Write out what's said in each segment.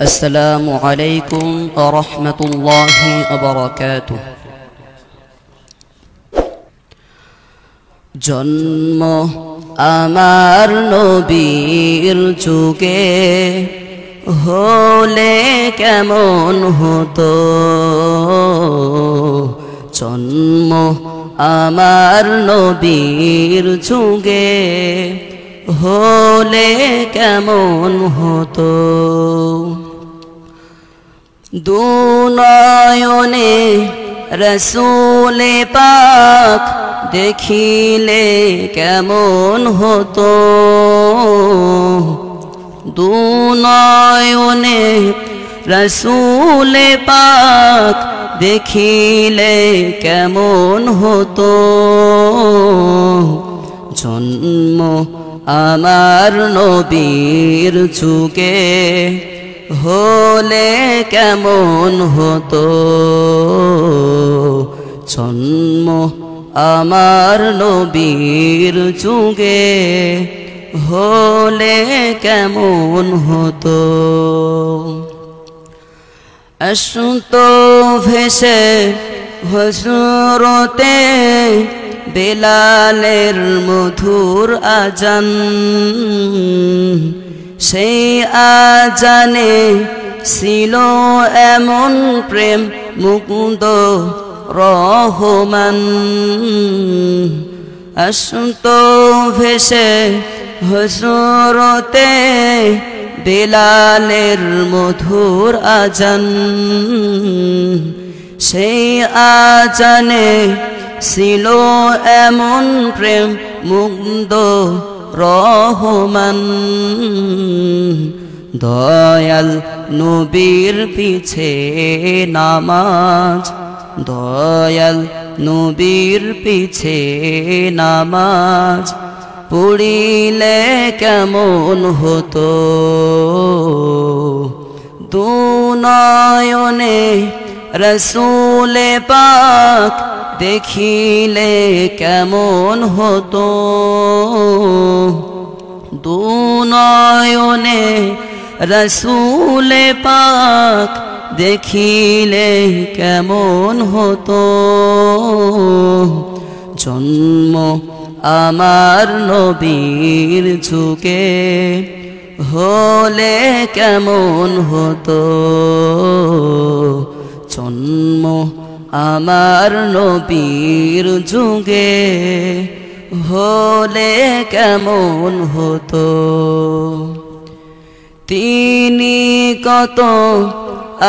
আসসালামু আলাইকুম ওয়া রাহমাতুল্লাহি ওয়া বারাকাতুহু। জন্ম আমার নবীর যুগে হলে কেমন হতো, জন্ম আমার নবীর যুগে হলে কেমন হতো। দুনয়নে রসূলে পাক দেখিলে কেমন হতো, দুনয়নে রসূলে পাক দেখিলে কেমন হতো। জন্ম আমার নবীর যুগে হলে কেমন হতো, জন্ম আমার নবীর যুগে হলে কেমন হতো। আসতো ভেসে হযরতে বেলালের মধুর আজান, সেই আজানে ছিল এমন প্রেম মুগ্ধ রহমান। আসতো ভেসে হযরতে বেলালের মধুর আজান, সেই আজানে ছিল এমন প্রেম মুগ্ধ রহমান। দয়াল নবীর পিছে নামাজ, দয়াল নবীর পিছে নামাজ পড়িলে কেমন হতো। দুনয়নে রসূলে পাক দেখিলে কেমন হতো, দুনয়নে রসূলে পাক দেখিলে কেমন হতো। জন্ম আমার নবীর যুগে হলে কেমন হতো, জন্ম আমার নবীর যুগে হলে কেমন হতো। তিনি কত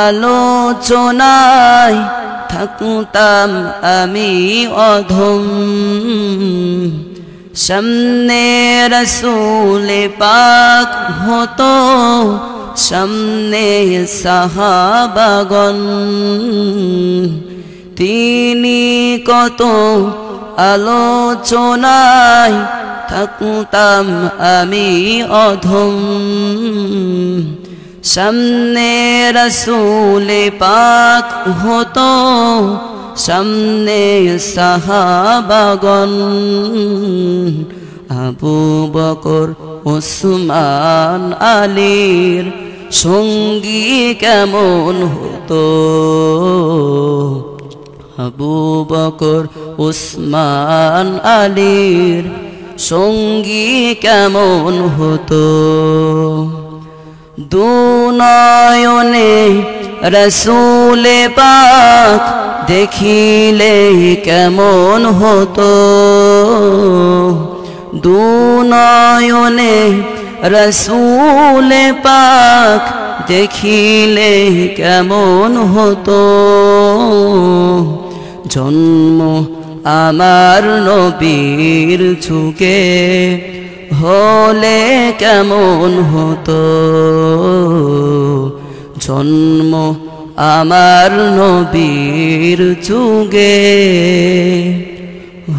আলোচনায় থাকতাম আমি অধম, সামনে রসূলে পাক হতো সামনে সাহাবাগণ। তিনি কত আলোচনায় থাকতাম আমি অধম, সামনে রসূলে পাক হতো সামনে সাহাবাগণ। আবু বকর উসমান আলীর সঙ্গী কেমন হতো, আবু বকর উসমান আলীর সঙ্গী কেমন হতো। দুনয়নে রসূলে পাক দেখিলে কেমন হতো, দুনয়নে রসূলে পাক দেখিলে কেমন হতো। জন্ম আমার নবীর যুগে হলে কেমন হতো, জন্ম আমার নবীর যুগে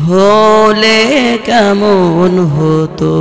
হলে কেমন হতো।